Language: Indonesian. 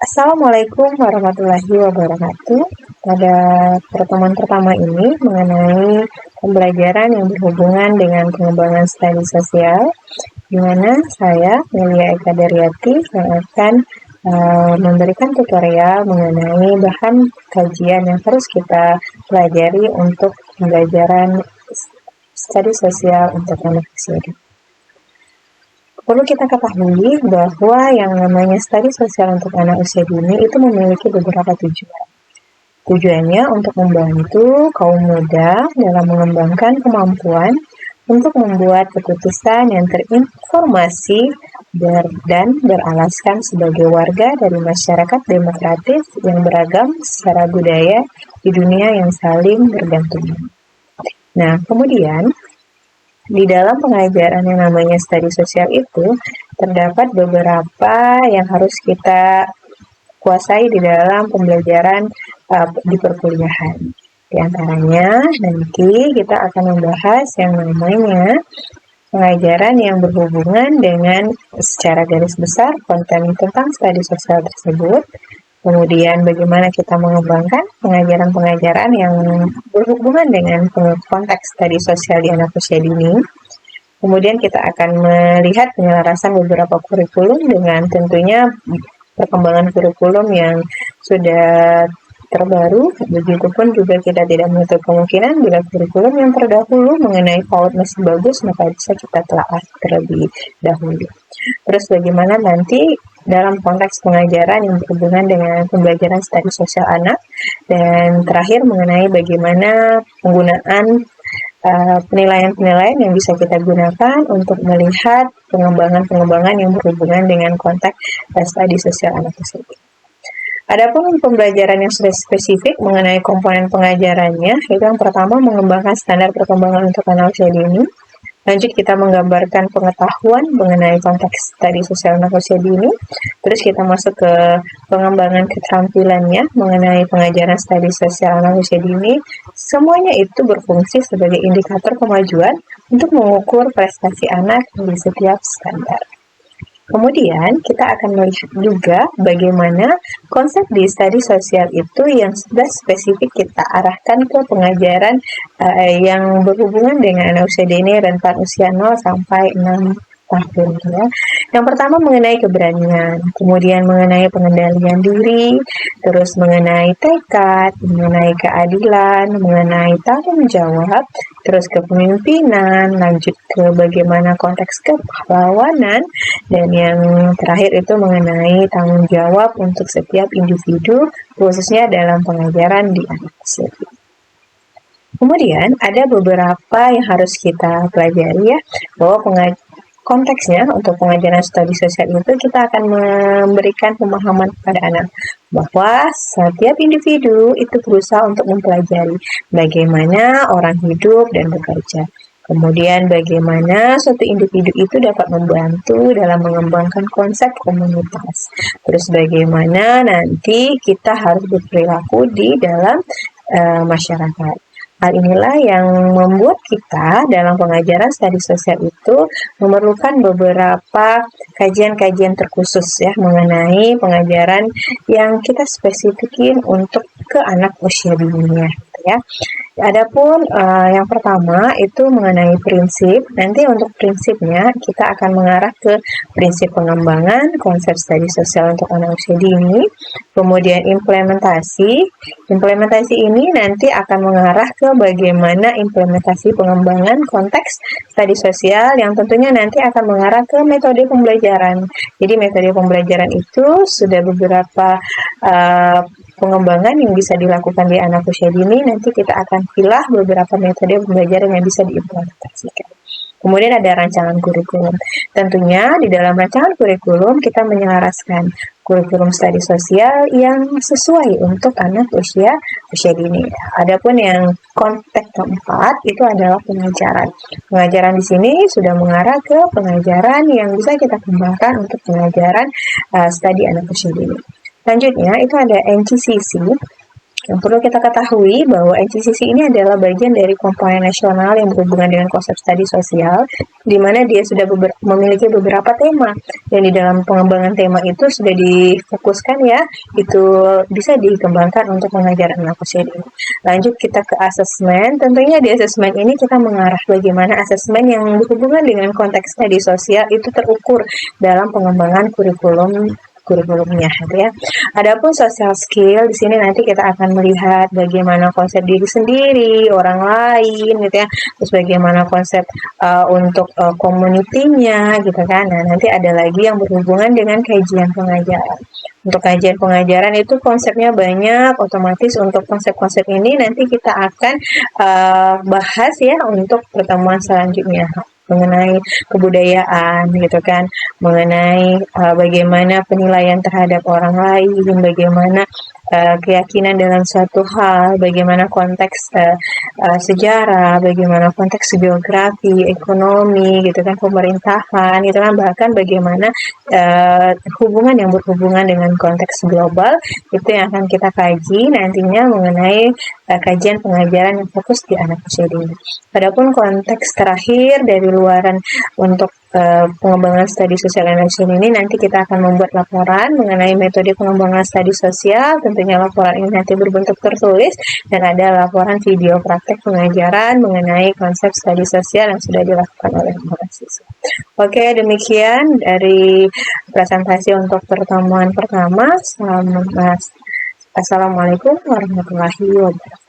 Assalamualaikum warahmatullahi wabarakatuh. Pada pertemuan pertama ini mengenai pembelajaran yang berhubungan dengan pengembangan studi sosial, di mana saya, Melia Eka Daryati, yang akan memberikan tutorial mengenai bahan kajian yang harus kita pelajari untuk pembelajaran studi sosial untuk anak usia dini. Perlu kita ketahui bahwa yang namanya studi sosial untuk anak usia dini itu memiliki beberapa tujuan. Tujuannya untuk membantu kaum muda dalam mengembangkan kemampuan untuk membuat keputusan yang terinformasi dan beralaskan sebagai warga dari masyarakat demokratis yang beragam secara budaya di dunia yang saling bergantungan. Nah, kemudian di dalam pengajaran yang namanya studi sosial itu, terdapat beberapa yang harus kita kuasai di dalam pembelajaran di perkuliahan. Di antaranya, nanti kita akan membahas yang namanya pengajaran yang berhubungan dengan secara garis besar konten tentang studi sosial tersebut. Kemudian bagaimana kita mengembangkan pengajaran-pengajaran yang berhubungan dengan konteks studi sosial di anak usia dini. Kemudian kita akan melihat penyelarasan beberapa kurikulum dengan tentunya perkembangan kurikulum yang sudah terbaru. Begitupun juga kita tidak menutup kemungkinan bila kurikulum yang terdahulu mengenai PAUD masih bagus, maka bisa kita telah terlebih dahulu. Terus bagaimana nanti dalam konteks pengajaran yang berhubungan dengan pembelajaran studi sosial anak, dan terakhir mengenai bagaimana penggunaan penilaian-penilaian yang bisa kita gunakan untuk melihat pengembangan-pengembangan yang berhubungan dengan konteks studi sosial anak tersebut. Adapun pembelajaran yang sudah spesifik mengenai komponen pengajarannya, itu yang pertama mengembangkan standar perkembangan untuk anak usia dini. Lanjut kita menggambarkan pengetahuan mengenai konteks studi sosial anak usia dini. Terus kita masuk ke pengembangan keterampilannya mengenai pengajaran studi sosial anak usia dini. Semuanya itu berfungsi sebagai indikator kemajuan untuk mengukur prestasi anak di setiap standar. Kemudian kita akan melihat juga bagaimana konsep di studi sosial itu yang sudah spesifik kita arahkan ke pengajaran yang berhubungan dengan anak usia dini rentan usia 0 sampai 6 tahun. Ya. Yang pertama mengenai keberanian, kemudian mengenai pengendalian diri, terus mengenai tekad, mengenai keadilan, mengenai tanggung jawab, terus kepemimpinan, lanjut ke bagaimana konteks kepahlawanan, dan yang terakhir itu mengenai tanggung jawab untuk setiap individu, khususnya dalam pengajaran di anak usia. Kemudian ada beberapa yang harus kita pelajari ya, bahwa konteksnya untuk pengajaran studi sosial itu kita akan memberikan pemahaman kepada anak bahwa setiap individu itu berusaha untuk mempelajari bagaimana orang hidup dan bekerja. Kemudian bagaimana suatu individu itu dapat membantu dalam mengembangkan konsep komunitas. Terus bagaimana nanti kita harus berperilaku di dalam masyarakat. Hal inilah yang membuat kita dalam pengajaran studi sosial itu memerlukan beberapa kajian-kajian terkhusus ya mengenai pengajaran yang kita spesifikin untuk ke anak usia dini ya. Adapun yang pertama itu mengenai prinsip. Nanti untuk prinsipnya kita akan mengarah ke prinsip pengembangan konsep studi sosial untuk anak usia dini. Kemudian implementasi. Implementasi ini nanti akan mengarah ke bagaimana implementasi pengembangan konteks studi sosial yang tentunya nanti akan mengarah ke metode pembelajaran. Jadi metode pembelajaran itu sudah beberapa pengembangan yang bisa dilakukan di anak usia dini. Nanti kita akan pilah beberapa metode pembelajaran yang bisa diimplementasikan. Kemudian ada rancangan kurikulum. Tentunya di dalam rancangan kurikulum kita menyelaraskan kurikulum studi sosial yang sesuai untuk anak usia dini. Adapun yang konteks keempat itu adalah pengajaran. Pengajaran di sini sudah mengarah ke pengajaran yang bisa kita kembangkan untuk pengajaran studi anak usia dini. Selanjutnya itu ada NCCC. Yang perlu kita ketahui bahwa NCCC ini adalah bagian dari komponen nasional yang berhubungan dengan konsep studi sosial, di mana dia sudah memiliki beberapa tema, dan di dalam pengembangan tema itu sudah difokuskan ya, itu bisa dikembangkan untuk pengajaran anak usia dini. Lanjut kita ke asesmen, tentunya di asesmen ini kita mengarah bagaimana asesmen yang berhubungan dengan konteks studi sosial itu terukur dalam pengembangan kurikulumnya gitu ya. Adapun social skill di sini nanti kita akan melihat bagaimana konsep diri sendiri, orang lain gitu ya. Terus bagaimana konsep untuk community-nya gitu kan. Nah, nanti ada lagi yang berhubungan dengan kajian pengajaran. Untuk kajian pengajaran itu konsepnya banyak, otomatis untuk konsep-konsep ini nanti kita akan bahas ya untuk pertemuan selanjutnya mengenai kebudayaan gitu kan, mengenai bagaimana penilaian terhadap orang lain, bagaimana keyakinan dalam suatu hal, bagaimana konteks sejarah, bagaimana konteks geografi, ekonomi gitu kan, pemerintahan gitu kan, bahkan bagaimana hubungan yang berhubungan dengan konteks global itu yang akan kita kaji nantinya mengenai kajian pengajaran yang fokus di anak usia dini. Adapun konteks terakhir dari luaran untuk pengembangan studi sosial anak usia dini, nanti kita akan membuat laporan mengenai metode pengembangan studi sosial. Tentunya laporan ini nanti berbentuk tertulis dan ada laporan video praktek pengajaran mengenai konsep studi sosial yang sudah dilakukan oleh mahasiswa. Oke, demikian dari presentasi untuk pertemuan pertama. Assalamualaikum warahmatullahi wabarakatuh.